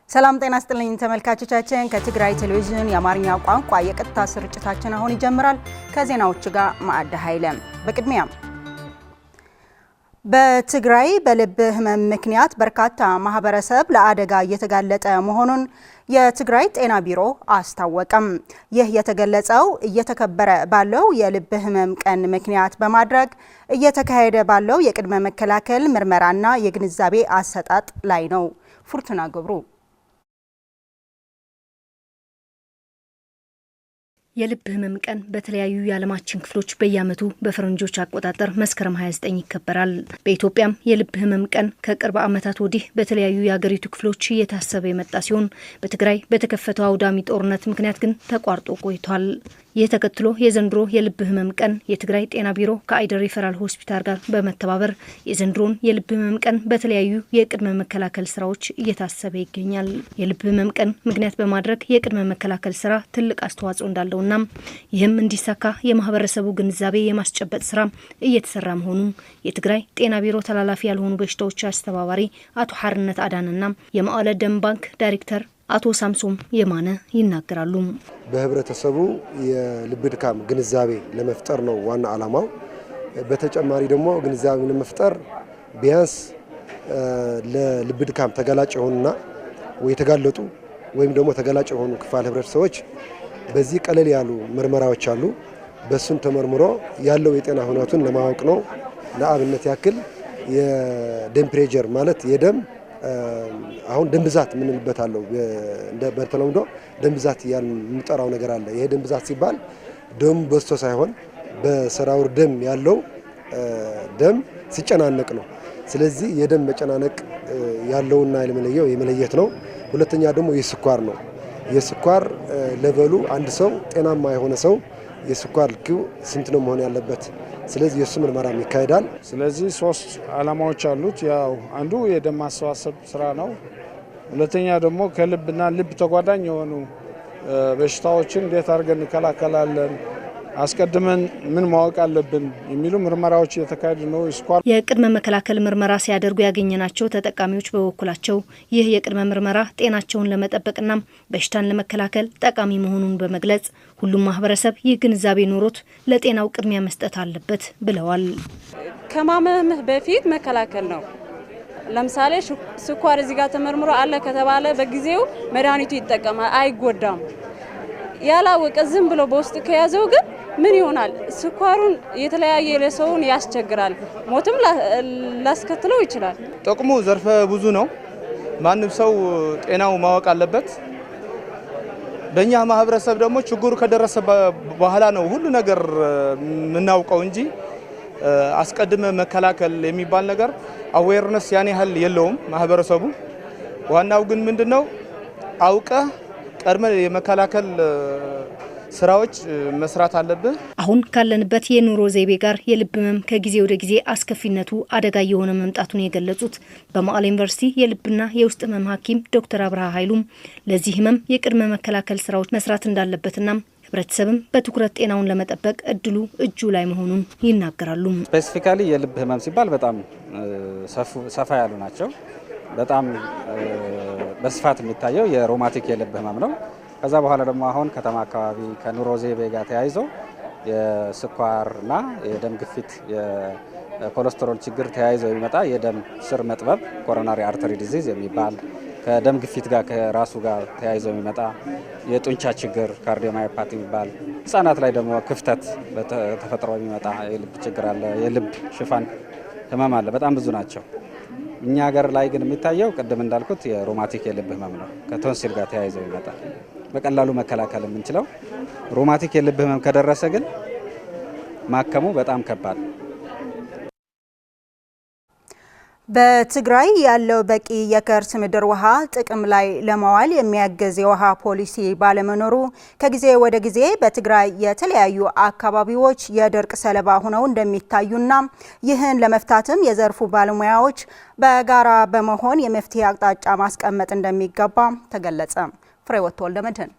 ሰላም ጤና ይስጥልኝ ተመልካቾቻችን ከትግራይ ቴሌቪዥን የአማርኛ ቋንቋ የቀጥታ ስርጭታችን አሁን ይጀምራል። ከዜናዎቹ ጋር ማዕድ ኃይለም። በቅድሚያ በትግራይ በልብ ህመም ምክንያት በርካታ ማህበረሰብ ለአደጋ እየተጋለጠ መሆኑን የትግራይ ጤና ቢሮ አስታወቀም። ይህ የተገለጸው እየተከበረ ባለው የልብ ህመም ቀን ምክንያት በማድረግ እየተካሄደ ባለው የቅድመ መከላከል ምርመራና የግንዛቤ አሰጣጥ ላይ ነው። ፉርቱና ገብሩ የልብ ህመም ቀን በተለያዩ የዓለማችን ክፍሎች በየዓመቱ በፈረንጆች አቆጣጠር መስከረም 29 ይከበራል። በኢትዮጵያም የልብ ህመም ቀን ከቅርብ ዓመታት ወዲህ በተለያዩ የሀገሪቱ ክፍሎች እየታሰበ የመጣ ሲሆን በትግራይ በተከፈተው አውዳሚ ጦርነት ምክንያት ግን ተቋርጦ ቆይቷል። ይህ ተከትሎ የዘንድሮ የልብ ህመም ቀን የትግራይ ጤና ቢሮ ከአይደር ሪፈራል ሆስፒታል ጋር በመተባበር የዘንድሮን የልብ ህመም ቀን በተለያዩ የቅድመ መከላከል ስራዎች እየታሰበ ይገኛል። የልብ ህመም ቀን ምክንያት በማድረግ የቅድመ መከላከል ስራ ትልቅ አስተዋጽኦ እንዳለውና ይህም እንዲሳካ የማህበረሰቡ ግንዛቤ የማስጨበጥ ስራ እየተሰራ መሆኑ የትግራይ ጤና ቢሮ ተላላፊ ያልሆኑ በሽታዎች አስተባባሪ አቶ ሐርነት አዳንና የማዕለ ደም ባንክ ዳይሬክተር አቶ ሳምሶም የማነ ይናገራሉ። በህብረተሰቡ የልብ ድካም ግንዛቤ ለመፍጠር ነው ዋና ዓላማው። በተጨማሪ ደግሞ ግንዛቤ ለመፍጠር ቢያንስ ለልብ ድካም ተጋላጭ የሆኑና ወይ ተጋለጡ ወይም ደግሞ ተጋላጭ የሆኑ ክፋል ህብረተሰቦች በዚህ ቀለል ያሉ ምርመራዎች አሉ። በሱን ተመርምሮ ያለው የጤና ሁኔታውን ለማወቅ ነው። ለአብነት ያክል የደም ፕሬሸር ማለት የደም አሁን ደም ብዛት ምን እንበታለው በተለምዶ ደም ብዛት የምንጠራው ነገር አለ። ይሄ ደም ብዛት ሲባል ደም በዝቶ ሳይሆን በስራው ደም ያለው ደም ሲጨናነቅ ነው። ስለዚህ የደም መጨናነቅ ያለውና የመለየት ነው። ሁለተኛ ደግሞ የስኳር ነው። የስኳር ሌቨሉ አንድ ሰው ጤናማ የሆነ ሰው የስኳር ልኩ ስንት ነው መሆን ያለበት? ስለዚህ የሱ ምርመራም ይካሄዳል። ስለዚህ 3 ዓላማዎች አሉት። ያው አንዱ የደም ማሰባሰብ ስራ ነው። ሁለተኛ ደግሞ ከልብና ልብ ተጓዳኝ የሆኑ በሽታዎችን እንዴት አድርገን እንከላከላለን፣ አስቀድመን ምን ማወቅ አለብን የሚሉ ምርመራዎች እየተካሄዱ ነው። ስኳር የቅድመ መከላከል ምርመራ ሲያደርጉ ያገኘናቸው ተጠቃሚዎች በበኩላቸው ይህ የቅድመ ምርመራ ጤናቸውን ለመጠበቅና በሽታን ለመከላከል ጠቃሚ መሆኑን በመግለጽ ሁሉም ማህበረሰብ ይህ ግንዛቤ ኖሮት ለጤናው ቅድሚያ መስጠት አለበት ብለዋል። ከማመምህ በፊት መከላከል ነው። ለምሳሌ ስኳር እዚህ ጋር ተመርምሮ አለ ከተባለ በጊዜው መድኃኒቱ ይጠቀማል፣ አይጎዳም። ያላወቀ ዝም ብሎ በውስጥ ከያዘው ግን ምን ይሆናል? ስኳሩን የተለያየ ለሰውን ያስቸግራል፣ ሞትም ላስከትለው ይችላል። ጥቅሙ ዘርፈ ብዙ ነው። ማንም ሰው ጤናው ማወቅ አለበት። በእኛ ማህበረሰብ ደግሞ ችግሩ ከደረሰ በኋላ ነው ሁሉ ነገር የምናውቀው እንጂ አስቀድመ መከላከል የሚባል ነገር አዌርነስ ያን ያህል የለውም ማህበረሰቡ። ዋናው ግን ምንድነው አውቀ ቀድመ የመከላከል ስራዎች መስራት አለብህ። አሁን ካለንበት የኑሮ ዘይቤ ጋር የልብ ህመም ከጊዜ ወደ ጊዜ አስከፊነቱ አደጋ የሆነ መምጣቱን የገለጹት በመቀለ ዩኒቨርሲቲ የልብና የውስጥ ህመም ሐኪም ዶክተር አብርሃ ኃይሉም ለዚህ ህመም የቅድመ መከላከል ስራዎች መስራት እንዳለበትና ህብረተሰብም በትኩረት ጤናውን ለመጠበቅ እድሉ እጁ ላይ መሆኑን ይናገራሉ። ስፔሲፊካሊ የልብ ህመም ሲባል በጣም ሰፋ ያሉ ናቸው። በጣም በስፋት የሚታየው የሮማቲክ የልብ ህመም ነው። ከዛ በኋላ ደግሞ አሁን ከተማ አካባቢ ከኑሮ ዘይቤ ጋር ተያይዞ የስኳርና የደም ግፊት የኮሌስትሮል ችግር ተያይዞ የሚመጣ የደም ስር መጥበብ ኮሮናሪ አርተሪ ዲዚዝ የሚባል ከደም ግፊት ጋር ከራሱ ጋር ተያይዞ የሚመጣ የጡንቻ ችግር ካርዲዮማዮፓቲ የሚባል ህጻናት ላይ ደግሞ ክፍተት በተፈጥሮ የሚመጣ የልብ ችግር አለ። የልብ ሽፋን ህመም አለ። በጣም ብዙ ናቸው። እኛ ሀገር ላይ ግን የሚታየው ቅድም እንዳልኩት የሮማቲክ የልብ ህመም ነው። ከቶንሲል ጋር ተያይዞ ይመጣል። በቀላሉ መከላከል የምንችለው ሮማቲክ የልብ ህመም ከደረሰ ግን ማከሙ በጣም ከባድ። በትግራይ ያለው በቂ የከርስ ምድር ውሃ ጥቅም ላይ ለማዋል የሚያግዝ የውሃ ፖሊሲ ባለመኖሩ ከጊዜ ወደ ጊዜ በትግራይ የተለያዩ አካባቢዎች የድርቅ ሰለባ ሆነው እንደሚታዩና ይህን ለመፍታትም የዘርፉ ባለሙያዎች በጋራ በመሆን የመፍትሄ አቅጣጫ ማስቀመጥ እንደሚገባ ተገለጸ። ፍሬወት ወልደመድህን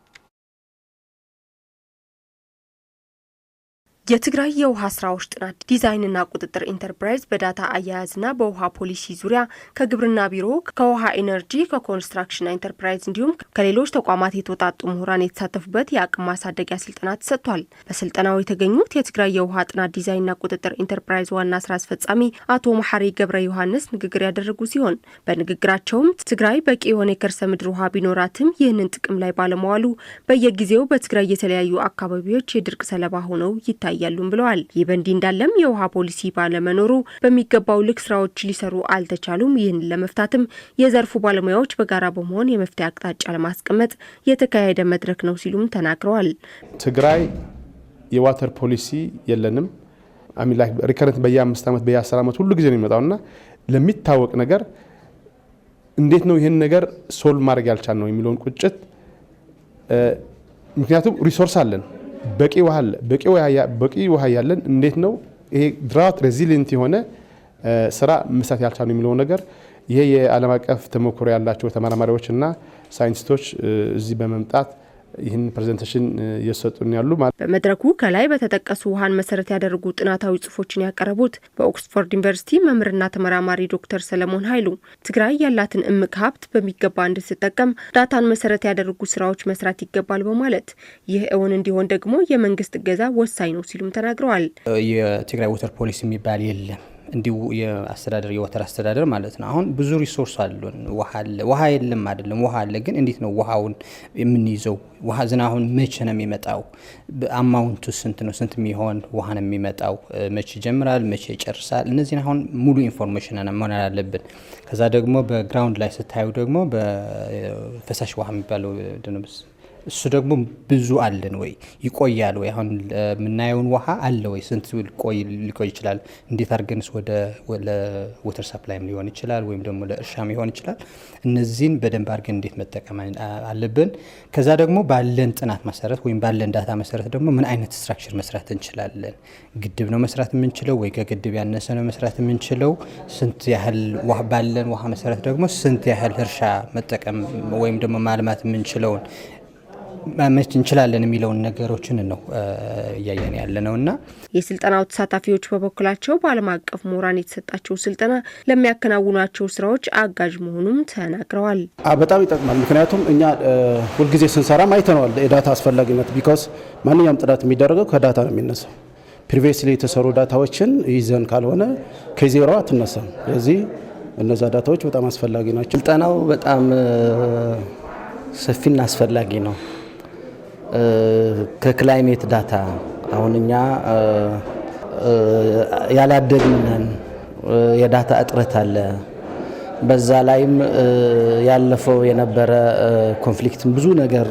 የትግራይ የውሃ ስራዎች ጥናት ዲዛይንና ቁጥጥር ኢንተርፕራይዝ በዳታ አያያዝና በውሃ ፖሊሲ ዙሪያ ከግብርና ቢሮ፣ ከውሃ ኢነርጂ፣ ከኮንስትራክሽን ኢንተርፕራይዝ እንዲሁም ከሌሎች ተቋማት የተወጣጡ ምሁራን የተሳተፉበት የአቅም ማሳደጊያ ስልጠና ተሰጥቷል። በስልጠናው የተገኙት የትግራይ የውሃ ጥናት ዲዛይንና ቁጥጥር ኢንተርፕራይዝ ዋና ስራ አስፈጻሚ አቶ መሐሪ ገብረ ዮሐንስ ንግግር ያደረጉ ሲሆን በንግግራቸውም ትግራይ በቂ የሆነ የከርሰ ምድር ውሃ ቢኖራትም ይህንን ጥቅም ላይ ባለመዋሉ በየጊዜው በትግራይ የተለያዩ አካባቢዎች የድርቅ ሰለባ ሆነው ይታያል ያሉም ብለዋል። ይህ በእንዲህ እንዳለም የውሃ ፖሊሲ ባለመኖሩ በሚገባው ልክ ስራዎች ሊሰሩ አልተቻሉም። ይህን ለመፍታትም የዘርፉ ባለሙያዎች በጋራ በመሆን የመፍትሄ አቅጣጫ ለማስቀመጥ የተካሄደ መድረክ ነው ሲሉም ተናግረዋል። ትግራይ የዋተር ፖሊሲ የለንም። አሚላክ ሪከረንት በየ5 ዓመት በየ10 ዓመት ሁሉ ጊዜ ነው የሚመጣውና ለሚታወቅ ነገር እንዴት ነው ይሄን ነገር ሶልቭ ማድረግ ያልቻል ነው የሚለውን ቁጭት ምክንያቱም ሪሶርስ አለን በቂ ውሃ ያለን እንዴት ነው ይሄ ድራውት ሬዚሊየንት የሆነ ስራ መስራት ያልቻሉ የሚለው ነገር ይሄ የዓለም አቀፍ ተሞክሮ ያላቸው ተመራማሪዎችና ሳይንቲስቶች እዚህ በመምጣት ይህን ፕሬዘንቴሽን እየሰጡን ያሉ በመድረኩ ከላይ በተጠቀሱ ውሃን መሰረት ያደረጉ ጥናታዊ ጽሁፎችን ያቀረቡት በኦክስፎርድ ዩኒቨርሲቲ መምህርና ተመራማሪ ዶክተር ሰለሞን ኃይሉ ትግራይ ያላትን እምቅ ሀብት በሚገባ እንድትጠቀም ዳታን መሰረት ያደረጉ ስራዎች መስራት ይገባል በማለት ይህ እውን እንዲሆን ደግሞ የመንግስት እገዛ ወሳኝ ነው ሲሉም ተናግረዋል። የትግራይ ወተር ፖሊሲ የሚባል የለም እንዲሁ የአስተዳደር የወተር አስተዳደር ማለት ነው። አሁን ብዙ ሪሶርስ አሉን። ውሃ የለም አይደለም፣ ውሃ አለ። ግን እንዴት ነው ውሃውን የምንይዘው? ውሃ ዝናሁን መቼ ነው የሚመጣው? አማውንቱ ስንት ነው? ስንት የሚሆን ውሃ ነው የሚመጣው? መቼ ይጀምራል? መቼ ይጨርሳል? እነዚህን አሁን ሙሉ ኢንፎርሜሽን መሆን አለብን። ከዛ ደግሞ በግራውንድ ላይ ስታዩ ደግሞ በፈሳሽ ውሃ የሚባለው እሱ ደግሞ ብዙ አለን ወይ ይቆያል ወይ? አሁን የምናየውን ውሃ አለ ወይ? ስንት ሊቆይ ይችላል? እንዴት አድርገንስ ወደ ወተር ሰፕላይም ሊሆን ይችላል ወይም ደግሞ ለእርሻም ሊሆን ይችላል። እነዚህን በደንብ አድርገን እንዴት መጠቀም አለብን። ከዛ ደግሞ ባለን ጥናት መሰረት ወይም ባለን ዳታ መሰረት ደግሞ ምን አይነት ስትራክቸር መስራት እንችላለን? ግድብ ነው መስራት የምንችለው ወይ ከግድብ ያነሰ ነው መስራት የምንችለው? ስንት ያህል ባለን ውሃ መሰረት ደግሞ ስንት ያህል እርሻ መጠቀም ወይም ደግሞ ማልማት የምንችለውን ማመች እንችላለን የሚለውን ነገሮችን ነው እያየን ያለነውና የስልጠናው ተሳታፊዎች በበኩላቸው በዓለም አቀፍ ምሁራን የተሰጣቸው ስልጠና ለሚያከናውኗቸው ስራዎች አጋዥ መሆኑን ተናግረዋል። በጣም ይጠቅማል። ምክንያቱም እኛ ሁልጊዜ ስንሰራም አይተነዋል የዳታ አስፈላጊነት። ቢኮዝ ማንኛውም ጥናት የሚደረገው ከዳታ ነው የሚነሳው። ፕሪቪየስሊ የተሰሩ ዳታዎችን ይዘን ካልሆነ ከዜሮ አትነሳም። ስለዚህ እነዛ ዳታዎች በጣም አስፈላጊ ናቸው። ስልጠናው በጣም ሰፊና አስፈላጊ ነው። ከክላይሜት ዳታ አሁን እኛ ያላደግነን የዳታ እጥረት አለ። በዛ ላይም ያለፈው የነበረ ኮንፍሊክትን ብዙ ነገር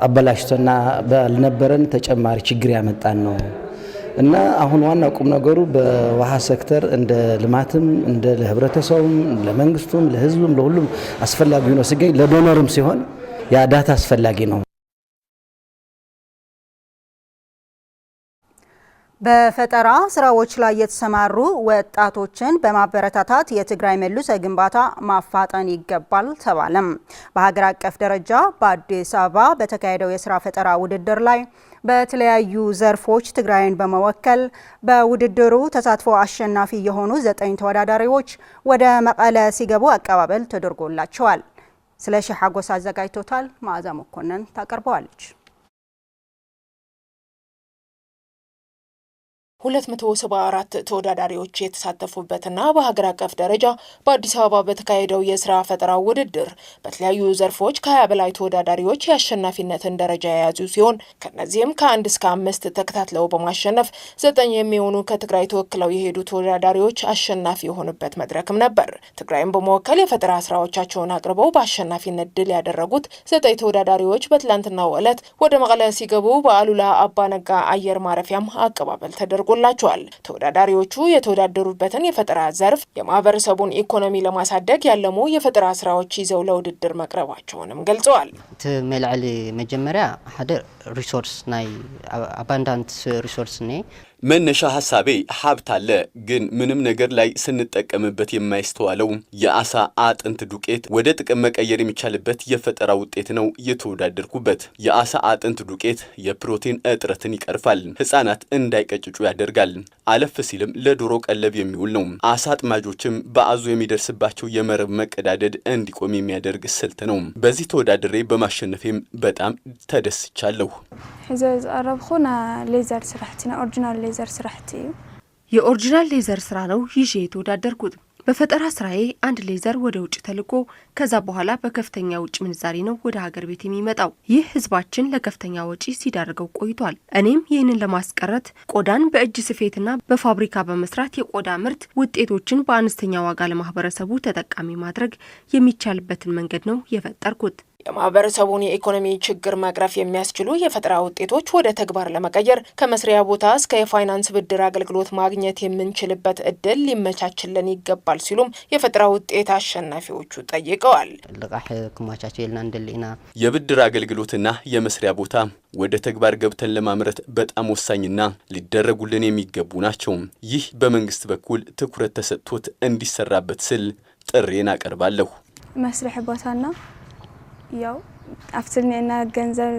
አበላሽቶና ባልነበረን ተጨማሪ ችግር ያመጣን ነው እና አሁን ዋና ቁም ነገሩ በውሃ ሴክተር እንደ ልማትም እንደ ለህብረተሰቡም ለመንግስቱም ለህዝቡም ለሁሉም አስፈላጊ ነው ሲገኝ ለዶነርም ሲሆን ያ ዳታ አስፈላጊ ነው። በፈጠራ ስራዎች ላይ የተሰማሩ ወጣቶችን በማበረታታት የትግራይ መልሶ ግንባታ ማፋጠን ይገባል ተባለም። በሀገር አቀፍ ደረጃ በአዲስ አበባ በተካሄደው የስራ ፈጠራ ውድድር ላይ በተለያዩ ዘርፎች ትግራይን በመወከል በውድድሩ ተሳትፎ አሸናፊ የሆኑ 9 ተወዳዳሪዎች ወደ መቀለ ሲገቡ አቀባበል ተደርጎላቸዋል። ስለሺ ሐጎስ አዘጋጅቶታል። መዓዛ መኮንን ታቀርበዋለች። 274 ተወዳዳሪዎች የተሳተፉበትና በሀገር አቀፍ ደረጃ በአዲስ አበባ በተካሄደው የስራ ፈጠራ ውድድር በተለያዩ ዘርፎች ከ20 በላይ ተወዳዳሪዎች የአሸናፊነትን ደረጃ የያዙ ሲሆን ከነዚህም ከ1 እስከ 5 ተከታትለው በማሸነፍ 9 የሚሆኑ ከትግራይ ተወክለው የሄዱ ተወዳዳሪዎች አሸናፊ የሆኑበት መድረክም ነበር። ትግራይን በመወከል የፈጠራ ስራዎቻቸውን አቅርበው በአሸናፊነት ድል ያደረጉት 9 ተወዳዳሪዎች በትላንትናው ዕለት ወደ መቀለ ሲገቡ በአሉላ አባነጋ አየር ማረፊያም አቀባበል ተደርጓል። ተወዳዳሪዎቹ የተወዳደሩበትን የፈጠራ ዘርፍ የማህበረሰቡን ኢኮኖሚ ለማሳደግ ያለሙ የፈጠራ ስራዎች ይዘው ለውድድር መቅረባቸውንም ገልጸዋል። መልዓሊ መጀመሪያ ሓደ ሪሶርስ ናይ አባንዳንት ሪሶርስ ነ መነሻ ሐሳቤ ሀብት አለ ግን ምንም ነገር ላይ ስንጠቀምበት የማይስተዋለው የአሳ አጥንት ዱቄት ወደ ጥቅም መቀየር የሚቻልበት የፈጠራ ውጤት ነው የተወዳደርኩበት። የአሳ አጥንት ዱቄት የፕሮቲን እጥረትን ይቀርፋል፣ ሕፃናት እንዳይቀጭጩ ያደርጋል፣ አለፍ ሲልም ለዶሮ ቀለብ የሚውል ነው። አሳ አጥማጆችም በአዞ የሚደርስባቸው የመረብ መቀዳደድ እንዲቆም የሚያደርግ ስልት ነው። በዚህ ተወዳድሬ በማሸነፌም በጣም ተደስቻለሁ። ሕዘዝ አረብኹና ሌዘር ስራሕቲና ኦሪጂናል ሌዘር ስራሕቲ የኦሪጂናል ሌዘር ስራ ነው ይዤ የተወዳደርኩት። በፈጠራ ስራዬ አንድ ሌዘር ወደ ውጭ ተልኮ ከዛ በኋላ በከፍተኛ ውጭ ምንዛሪ ነው ወደ ሀገር ቤት የሚመጣው። ይህ ህዝባችን ለከፍተኛ ወጪ ሲዳርገው ቆይቷል። እኔም ይህንን ለማስቀረት ቆዳን በእጅ ስፌትና በፋብሪካ በመስራት የቆዳ ምርት ውጤቶችን በአነስተኛ ዋጋ ለማህበረሰቡ ተጠቃሚ ማድረግ የሚቻልበትን መንገድ ነው የፈጠርኩት። የማህበረሰቡን የኢኮኖሚ ችግር መቅረፍ የሚያስችሉ የፈጠራ ውጤቶች ወደ ተግባር ለመቀየር ከመስሪያ ቦታ እስከ የፋይናንስ ብድር አገልግሎት ማግኘት የምንችልበት እድል ሊመቻችልን ይገባል ሲሉም የፈጠራ ውጤት አሸናፊዎቹ ጠይቀዋል። ልቃሕ ክማቻቸው የልና እንደልና የብድር አገልግሎትና የመስሪያ ቦታ ወደ ተግባር ገብተን ለማምረት በጣም ወሳኝና ሊደረጉልን የሚገቡ ናቸው። ይህ በመንግስት በኩል ትኩረት ተሰጥቶት እንዲሰራበት ስል ጥሬን አቀርባለሁ። መስሪያ ቦታና ያው አፍስልኔና ገንዘብ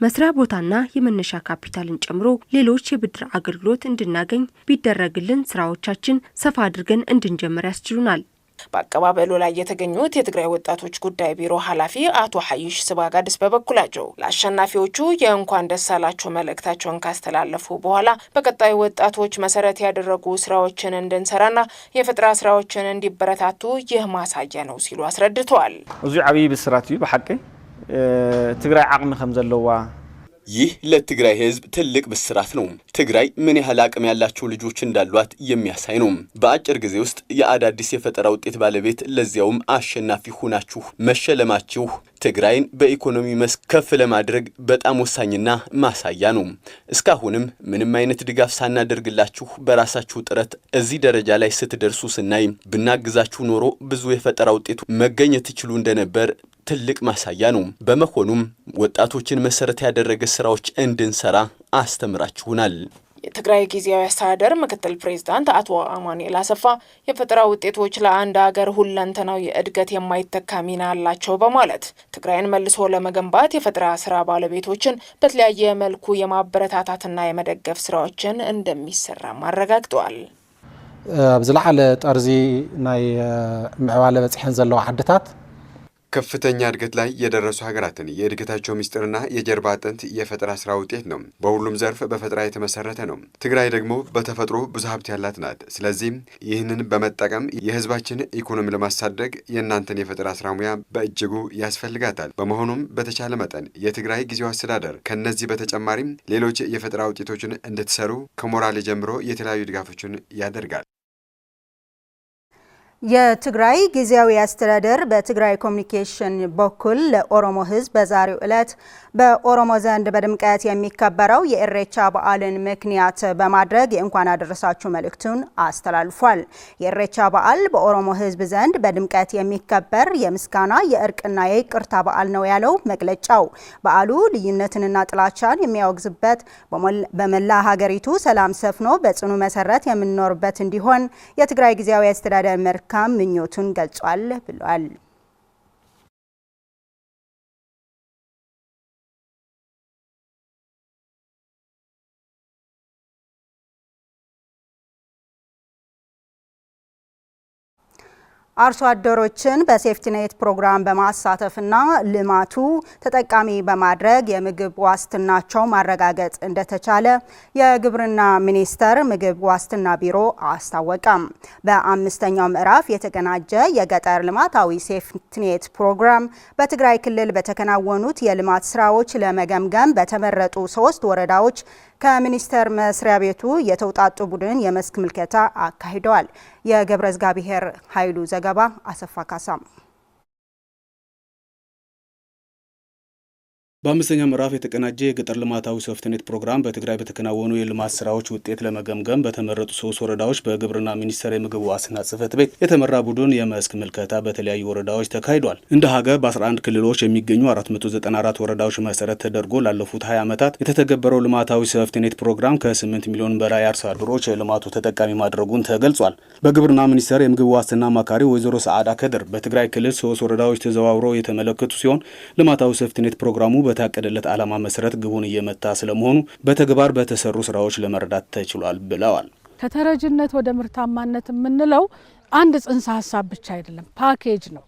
መስሪያ ቦታና የመነሻ ካፒታልን ጨምሮ ሌሎች የብድር አገልግሎት እንድናገኝ ቢደረግልን ስራዎቻችን ሰፋ አድርገን እንድንጀምር ያስችሉናል። በአቀባበሉ ላይ የተገኙት የትግራይ ወጣቶች ጉዳይ ቢሮ ኃላፊ አቶ ሐይሽ ስባጋድስ በበኩላቸው ለአሸናፊዎቹ የእንኳን ደስ አላችሁ መልእክታቸውን ካስተላለፉ በኋላ በቀጣይ ወጣቶች መሰረት ያደረጉ ስራዎችን እንድንሰራና የፈጠራ ስራዎችን እንዲበረታቱ ይህ ማሳያ ነው ሲሉ አስረድተዋል። እዚ ዓብይ ብስራት እዩ በሐቂ ትግራይ ዓቅሚ ከም ዘለዋ ይህ ለትግራይ ህዝብ ትልቅ ብስራት ነው። ትግራይ ምን ያህል አቅም ያላቸው ልጆች እንዳሏት የሚያሳይ ነው። በአጭር ጊዜ ውስጥ የአዳዲስ የፈጠራ ውጤት ባለቤት ለዚያውም አሸናፊ ሆናችሁ መሸለማችሁ ትግራይን በኢኮኖሚ መስክ ከፍ ለማድረግ በጣም ወሳኝና ማሳያ ነው። እስካሁንም ምንም አይነት ድጋፍ ሳናደርግላችሁ በራሳችሁ ጥረት እዚህ ደረጃ ላይ ስትደርሱ ስናይ ብናግዛችሁ ኖሮ ብዙ የፈጠራ ውጤቱ መገኘት ይችሉ እንደነበር ትልቅ ማሳያ ነው። በመሆኑም ወጣቶችን መሰረት ያደረገ ስራዎች እንድንሰራ አስተምራችሁናል። የትግራይ ጊዜያዊ አስተዳደር ምክትል ፕሬዝዳንት አቶ አማኑኤል አሰፋ የፈጠራ ውጤቶች ለአንድ ሀገር ሁለንተናዊ እድገት የማይተካ ሚና አላቸው በማለት ትግራይን መልሶ ለመገንባት የፈጠራ ስራ ባለቤቶችን በተለያየ መልኩ የማበረታታትና የመደገፍ ስራዎችን እንደሚሰራ አረጋግጠዋል። ብዝለዓለ ጠርዚ ናይ ምዕባለ በጽሕን ዘለዋ ዓድታት ከፍተኛ እድገት ላይ የደረሱ ሀገራትን የእድገታቸው ምስጢርና የጀርባ አጥንት የፈጠራ ስራ ውጤት ነው። በሁሉም ዘርፍ በፈጠራ የተመሰረተ ነው። ትግራይ ደግሞ በተፈጥሮ ብዙ ሀብት ያላት ናት። ስለዚህ ይህንን በመጠቀም የህዝባችን ኢኮኖሚ ለማሳደግ የእናንተን የፈጠራ ስራ ሙያ በእጅጉ ያስፈልጋታል። በመሆኑም በተቻለ መጠን የትግራይ ጊዜያዊ አስተዳደር ከነዚህ በተጨማሪም ሌሎች የፈጠራ ውጤቶችን እንድትሰሩ ከሞራል ጀምሮ የተለያዩ ድጋፎችን ያደርጋል። የትግራይ ጊዜያዊ አስተዳደር በትግራይ ኮሚኒኬሽን በኩል ለኦሮሞ ህዝብ በዛሬው ዕለት በኦሮሞ ዘንድ በድምቀት የሚከበረው የኢሬቻ በዓልን ምክንያት በማድረግ የእንኳን አደረሳችሁ መልእክቱን አስተላልፏል። የኢሬቻ በዓል በኦሮሞ ህዝብ ዘንድ በድምቀት የሚከበር የምስጋና የእርቅና የይቅርታ በዓል ነው ያለው መግለጫው በዓሉ ልዩነትንና ጥላቻን የሚያወግዝበት በመላ ሀገሪቱ ሰላም ሰፍኖ በጽኑ መሰረት የምንኖርበት እንዲሆን የትግራይ ጊዜያዊ አስተዳደር መልካም ምኞቱን ገልጿል ብሏል። አርሶ አደሮችን በሴፍቲኔት ፕሮግራም በማሳተፍና ልማቱ ተጠቃሚ በማድረግ የምግብ ዋስትናቸው ማረጋገጥ እንደተቻለ የግብርና ሚኒስቴር ምግብ ዋስትና ቢሮ አስታወቀም። በአምስተኛው ምዕራፍ የተቀናጀ የገጠር ልማታዊ ሴፍቲኔት ፕሮግራም በትግራይ ክልል በተከናወኑት የልማት ስራዎች ለመገምገም በተመረጡ 3 ወረዳዎች ከሚኒስቴር መስሪያ ቤቱ የተውጣጡ ቡድን የመስክ ምልከታ አካሂደዋል። የገብረ እግዚአብሔር ኃይሉ ዘገባ አሰፋ ካሳም በአምስተኛ ምዕራፍ የተቀናጀ የገጠር ልማታዊ ሶፍትኔት ፕሮግራም በትግራይ በተከናወኑ የልማት ስራዎች ውጤት ለመገምገም በተመረጡ 3 ወረዳዎች በግብርና ሚኒስቴር የምግብ ዋስትና ጽሕፈት ቤት የተመራ ቡድን የመስክ ምልከታ በተለያዩ ወረዳዎች ተካሂዷል። እንደ ሀገር በ11 ክልሎች የሚገኙ 494 ወረዳዎች መሰረት ተደርጎ ላለፉት 20 ዓመታት የተተገበረው ልማታዊ ሶፍትኔት ፕሮግራም ከ8 ሚሊዮን በላይ አርሶ አደሮች የልማቱ ተጠቃሚ ማድረጉን ተገልጿል። በግብርና ሚኒስቴር የምግብ ዋስትና አማካሪ ወይዘሮ ሰዓዳ ከድር በትግራይ ክልል 3 ወረዳዎች ተዘዋውረው የተመለከቱ ሲሆን ልማታዊ ሶፍትኔት ፕሮግራሙ በታቀደለት ዓላማ መሰረት ግቡን እየመታ ስለመሆኑ በተግባር በተሰሩ ስራዎች ለመረዳት ተችሏል ብለዋል። ከተረጅነት ወደ ምርታማነት የምንለው አንድ ጽንሰ ሐሳብ ብቻ አይደለም፣ ፓኬጅ ነው።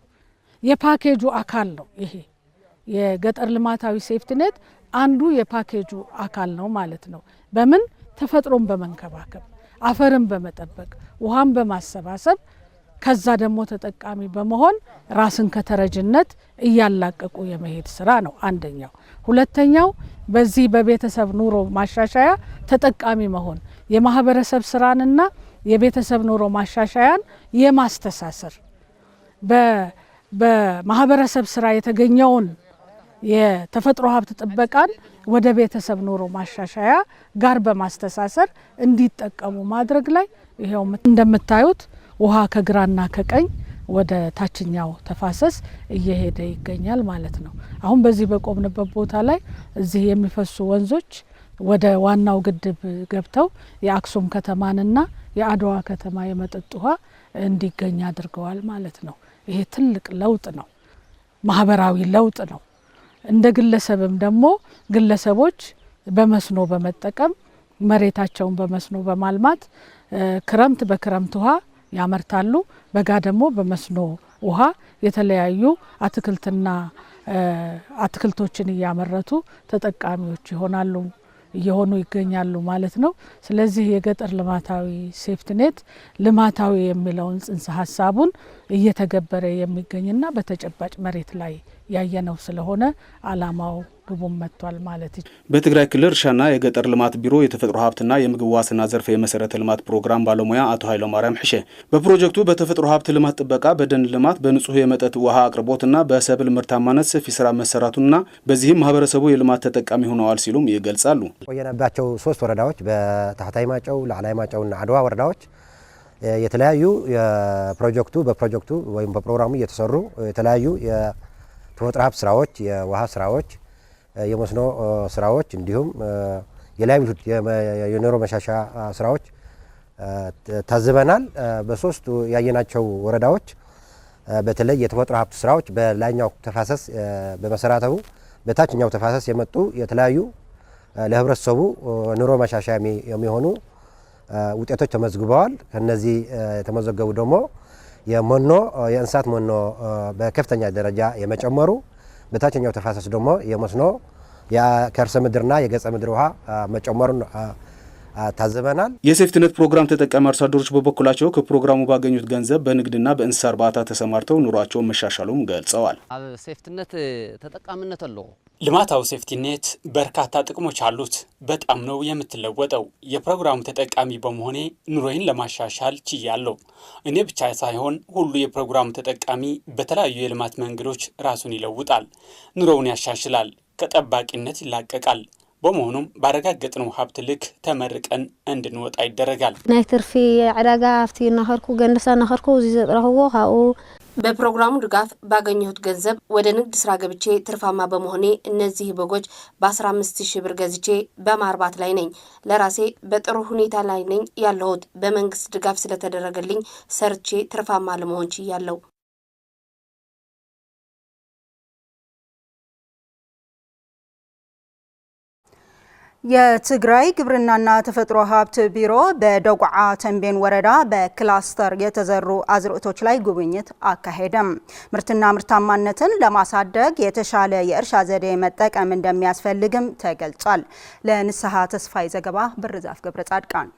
የፓኬጁ አካል ነው። ይሄ የገጠር ልማታዊ ሴፍቲኔት አንዱ የፓኬጁ አካል ነው ማለት ነው። በምን ተፈጥሮን በመንከባከብ አፈርን በመጠበቅ ውሃን በማሰባሰብ ከዛ ደግሞ ተጠቃሚ በመሆን ራስን ከተረጅነት እያላቀቁ የመሄድ ስራ ነው አንደኛው። ሁለተኛው በዚህ በቤተሰብ ኑሮ ማሻሻያ ተጠቃሚ መሆን የማህበረሰብ ስራንና የቤተሰብ ኑሮ ማሻሻያን የማስተሳሰር በማህበረሰብ ስራ የተገኘውን የተፈጥሮ ሀብት ጥበቃን ወደ ቤተሰብ ኑሮ ማሻሻያ ጋር በማስተሳሰር እንዲጠቀሙ ማድረግ ላይ ይሄው እንደምታዩት ውሃ ከግራና ከቀኝ ወደ ታችኛው ተፋሰስ እየሄደ ይገኛል ማለት ነው። አሁን በዚህ በቆምንበት ቦታ ላይ እዚህ የሚፈሱ ወንዞች ወደ ዋናው ግድብ ገብተው የአክሱም ከተማንና የአድዋ ከተማ የመጠጥ ውሃ እንዲገኝ አድርገዋል ማለት ነው። ይሄ ትልቅ ለውጥ ነው፣ ማህበራዊ ለውጥ ነው። እንደ ግለሰብም ደግሞ ግለሰቦች በመስኖ በመጠቀም መሬታቸውን በመስኖ በማልማት ክረምት በክረምት ውሃ ያመርታሉ። በጋ ደግሞ በመስኖ ውሃ የተለያዩ አትክልቶችን እያመረቱ ተጠቃሚዎች እየሆኑ ይገኛሉ ማለት ነው። ስለዚህ የገጠር ልማታዊ ሴፍቲኔት ልማታዊ የሚለውን ጽንሰ ሀሳቡን እየተገበረ የሚገኝና በተጨባጭ መሬት ላይ ያየነው ስለሆነ አላማው ግቡን መጥቷል ማለት ነው። በትግራይ ክልል እርሻና የገጠር ልማት ቢሮ የተፈጥሮ ሀብትና የምግብ ዋስትና ዘርፍ የመሰረተ ልማት ፕሮግራም ባለሙያ አቶ ኃይለማርያም ሕሼ በፕሮጀክቱ በተፈጥሮ ሀብት ልማት ጥበቃ፣ በደን ልማት፣ በንጹህ የመጠጥ ውሃ አቅርቦትና በሰብል ምርታማነት ሰፊ ስራ መሰራቱና በዚህም ማህበረሰቡ የልማት ተጠቃሚ ሆነዋል ሲሉም ይገልጻሉ። ቆየናባቸው 3 ወረዳዎች በታህታይ ማጨው፣ ላዕላይ ማጨውና አድዋ ወረዳዎች የተለያዩ በፕሮጀክቱ ወይም በፕሮግራሙ እየተሰሩ የተለያዩ የተፈጥሮ ሀብት ስራዎች፣ የውሃ ስራዎች፣ የመስኖ ስራዎች እንዲሁም የላይቭሊሁድ የኑሮ መሻሻያ ስራዎች ታዝበናል። በ3 ያየናቸው ወረዳዎች በተለይ የተፈጥሮ ሀብት ስራዎች በላይኛው ተፋሰስ በመሰረታው በታችኛው ተፋሰስ የመጡ የተለያዩ ለህብረተሰቡ ኑሮ መሻሻያ የሚሆኑ ውጤቶች ተመዝግበዋል። ከነዚህ የተመዘገቡ ደግሞ የእንስሳት መኖ በከፍተኛ ደረጃ የመጨመሩ፣ በታችኛው ተፋሰስ ደግሞ የመስኖ የከርሰ ምድርና የገጸ ምድር ውሃ መጨመሩን ታዘበናል። የሴፍቲኔት ፕሮግራም ተጠቃሚ አርሶ አደሮች በበኩላቸው ከፕሮግራሙ ባገኙት ገንዘብ በንግድና በእንስሳ እርባታ ተሰማርተው ኑሯቸውን መሻሻሉም ገልጸዋል። አብ ሴፍቲኔት ተጠቃሚነት አለው። ልማታዊ ሴፍቲኔት በርካታ ጥቅሞች አሉት። በጣም ነው የምትለወጠው። የፕሮግራሙ ተጠቃሚ በመሆኔ ኑሮዬን ለማሻሻል ችያለሁ። እኔ ብቻ ሳይሆን ሁሉ የፕሮግራሙ ተጠቃሚ በተለያዩ የልማት መንገዶች ራሱን ይለውጣል፣ ኑሮውን ያሻሽላል፣ ከጠባቂነት ይላቀቃል። በመሆኑም ባረጋገጥነው ሀብት ልክ ተመርቀን እንድንወጣ ይደረጋል። ናይ ትርፊ ዕዳጋ አፍቲ ናኸርኩ ገንደሳ ናኸርኩ እዚ ዘጥራህዎ ካብኡ በፕሮግራሙ ድጋፍ ባገኘሁት ገንዘብ ወደ ንግድ ስራ ገብቼ ትርፋማ በመሆኔ እነዚህ በጎች በ15,000 ብር ገዝቼ በማርባት ላይ ነኝ። ለራሴ በጥሩ ሁኔታ ላይ ነኝ ያለሁት። በመንግስት ድጋፍ ስለተደረገልኝ ሰርቼ ትርፋማ ለመሆን ችያለሁ። የትግራይ ግብርናና ተፈጥሮ ሀብት ቢሮ በደጉዓ ተንቤን ወረዳ በክላስተር የተዘሩ አዝርዕቶች ላይ ጉብኝት አካሄደም። ምርትና ምርታማነትን ለማሳደግ የተሻለ የእርሻ ዘዴ መጠቀም እንደሚያስፈልግም ተገልጿል። ለንስሐ ተስፋይ ዘገባ ብርዛፍ ገብረ ጻድቃን።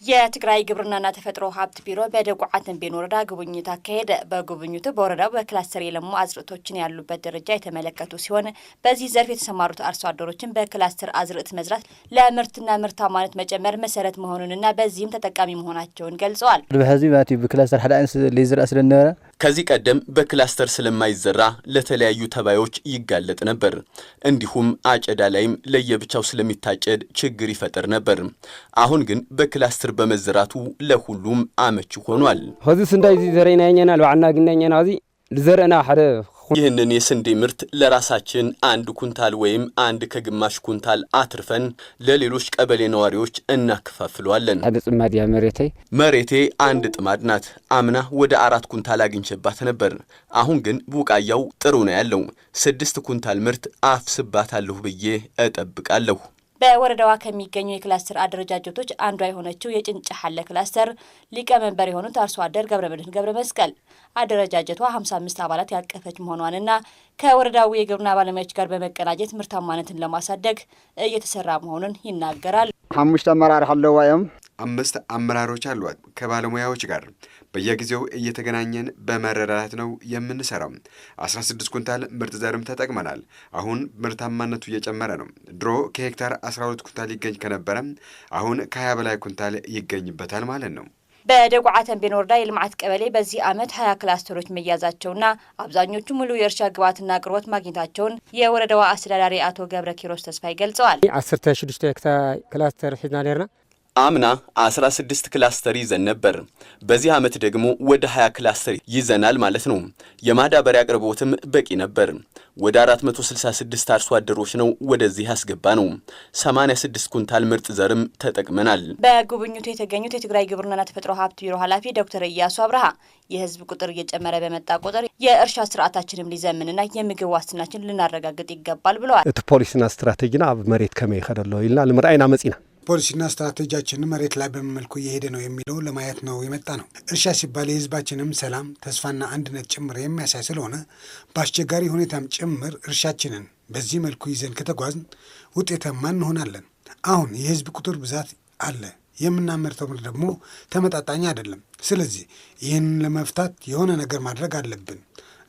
የትግራይ ግብርናና ተፈጥሮ ሀብት ቢሮ በደጉዓ ተንቤን ወረዳ ጉብኝት አካሄደ። በጉብኝቱ በወረዳው በክላስተር የለሙ አዝርዕቶችን ያሉበት ደረጃ የተመለከቱ ሲሆን በዚህ ዘርፍ የተሰማሩት አርሶ አደሮችን በክላስተር አዝርዕት መዝራት ለምርትና ምርታማነት መጨመር መሰረት መሆኑንና በዚህም ተጠቃሚ መሆናቸውን ገልጸዋል። በህዝብ ማቲ በክላስተር ሓደ አይነት ለይዝራ ስለነበረ ከዚህ ቀደም በክላስተር ስለማይዘራ ለተለያዩ ተባዮች ይጋለጥ ነበር። እንዲሁም አጨዳ ላይም ለየብቻው ስለሚታጨድ ችግር ይፈጠር ነበር። አሁን ግን በክላስተር በመዘራቱ ለሁሉም አመቺ ሆኗል። ሆዚስ እንዳይዚ ዘረናኛና ለዋና ግናኛና እዚ ለዘረና ሐደ ይህንን የስንዴ ምርት ለራሳችን 1 ኩንታል ወይም 1 ከግማሽ ኩንታል አትርፈን ለሌሎች ቀበሌ ነዋሪዎች እናከፋፍለዋለን። አድጽማዲያ መሬቴ 1 ጥማድ ናት። አምና ወደ 4 ኩንታል አግኝቼባት ነበር። አሁን ግን ቡቃያው ጥሩ ነው ያለው። 6 ኩንታል ምርት አፍስባታለሁ ብዬ እጠብቃለሁ። በወረዳዋ ከሚገኙ የክላስተር አደረጃጀቶች አንዷ የሆነችው የጭንጫ ሐለ ክላስተር ሊቀመንበር የሆኑት አርሶ አደር ገብረመድህን ገብረ መስቀል አደረጃጀቷ 55 አባላት ያቀፈች መሆኗንና ከወረዳው የግብርና ባለሙያዎች ጋር በመቀናጀት ምርታማነትን ለማሳደግ እየተሰራ መሆኑን ይናገራል። 5 አመራር አለዋየም 5 አመራሮች አሏት። ከባለሙያዎች ጋር በየጊዜው እየተገናኘን በመረዳዳት ነው የምንሰራው። 16 ኩንታል ምርጥ ዘርም ተጠቅመናል። አሁን ምርታማነቱ እየጨመረ ነው። ድሮ ከሄክታር 12 ኩንታል ይገኝ ከነበረ አሁን ከ20 በላይ ኩንታል ይገኝበታል ማለት ነው። በደጉዓ ተንቤን ወረዳ የልማት ቀበሌ በዚህ ዓመት 20 ክላስተሮች መያዛቸውና አብዛኞቹ ሙሉ የእርሻ ግብዓትና አቅርቦት ማግኘታቸውን የወረዳዋ አስተዳዳሪ አቶ ገብረ ኪሮስ ተስፋይ ገልጸዋል። 16 ሄክታር ክላስተር ሒዝና ነርና አምና 16 ክላስተር ይዘን ነበር። በዚህ ዓመት ደግሞ ወደ 20 ክላስተር ይዘናል ማለት ነው። የማዳበሪያ አቅርቦትም በቂ ነበር። ወደ 466 አርሶ አደሮች ነው ወደዚህ ያስገባ ነው። 86 ኩንታል ምርጥ ዘርም ተጠቅመናል። በጉብኝቱ የተገኙት የትግራይ ግብርናና ተፈጥሮ ሀብት ቢሮ ኃላፊ ዶክተር ኢያሱ አብርሃ የህዝብ ቁጥር እየጨመረ በመጣ ቁጥር የእርሻ ስርዓታችንም ሊዘምንና የምግብ ዋስትናችን ልናረጋግጥ ይገባል ብለዋል። እቲ ፖሊሲና ስትራቴጂና ኣብ መሬት ከመይ ይኸደሎ ኢልና ልምርአይና መጺና ፖሊሲና ስትራቴጂያችን መሬት ላይ በመልኩ እየሄደ ነው የሚለው ለማየት ነው የመጣ ነው። እርሻ ሲባል የህዝባችንም ሰላም ተስፋና አንድነት ጭምር የሚያሳይ ስለሆነ በአስቸጋሪ ሁኔታም ጭምር እርሻችንን በዚህ መልኩ ይዘን ከተጓዝን ውጤታማ እንሆናለን። አሁን የህዝብ ቁጥር ብዛት አለ። የምናመርተው ምርት ደግሞ ተመጣጣኝ አይደለም። ስለዚህ ይህንን ለመፍታት የሆነ ነገር ማድረግ አለብን።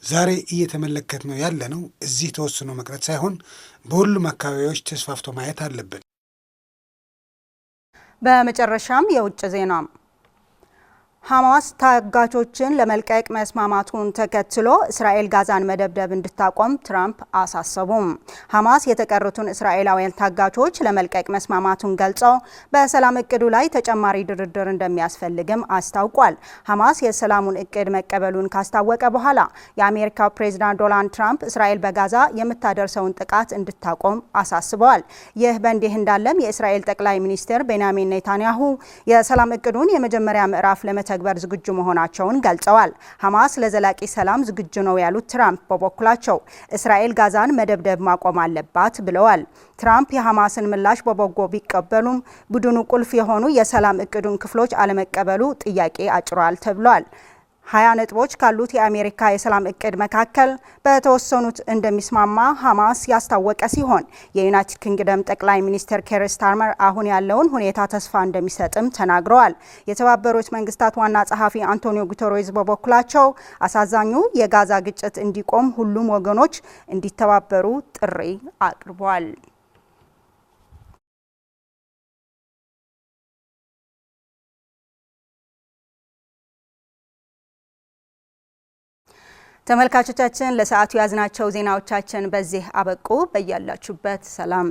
ዛሬ እየተመለከት ነው ያለ ነው እዚህ ተወስኖ መቅረት ሳይሆን በሁሉም አካባቢዎች ተስፋፍቶ ማየት አለብን። በመጨረሻም የውጭ ዜና። ሐማስ ታጋቾችን ለመልቀቅ መስማማቱን ተከትሎ እስራኤል ጋዛን መደብደብ እንድታቆም ትራምፕ አሳሰቡም። ሐማስ የተቀሩትን እስራኤላውያን ታጋቾች ለመልቀቅ መስማማቱን ገልጸው በሰላም እቅዱ ላይ ተጨማሪ ድርድር እንደሚያስፈልግም አስታውቋል። ሐማስ የሰላሙን እቅድ መቀበሉን ካስታወቀ በኋላ የአሜሪካው ፕሬዝዳንት ዶናልድ ትራምፕ እስራኤል በጋዛ የምታደርሰውን ጥቃት እንድታቆም አሳስበዋል። ይህ በእንዲህ እንዳለም የእስራኤል ጠቅላይ ሚኒስትር ቤንያሚን ኔታንያሁ የሰላም እቅዱን የመጀመሪያ ምዕራፍ ተግባር ዝግጁ መሆናቸውን ገልጸዋል። ሐማስ ለዘላቂ ሰላም ዝግጁ ነው ያሉት ትራምፕ በበኩላቸው እስራኤል ጋዛን መደብደብ ማቆም አለባት ብለዋል። ትራምፕ የሐማስን ምላሽ በበጎ ቢቀበሉም ቡድኑ ቁልፍ የሆኑ የሰላም እቅዱን ክፍሎች አለመቀበሉ ጥያቄ አጭሯል ተብሏል። 20 ነጥቦች ካሉት የአሜሪካ የሰላም እቅድ መካከል በተወሰኑት እንደሚስማማ ሐማስ ያስታወቀ ሲሆን የዩናይትድ ኪንግደም ጠቅላይ ሚኒስትር ኬር ስታርመር አሁን ያለውን ሁኔታ ተስፋ እንደሚሰጥም ተናግረዋል። የተባበሩት መንግስታት ዋና ጸሐፊ አንቶኒዮ ጉተሬዝ በበኩላቸው አሳዛኙ የጋዛ ግጭት እንዲቆም ሁሉም ወገኖች እንዲተባበሩ ጥሪ አቅርበዋል። ተመልካቾቻችን ለሰዓቱ ያዝናቸው ዜናዎቻችን በዚህ አበቁ። በያላችሁበት ሰላም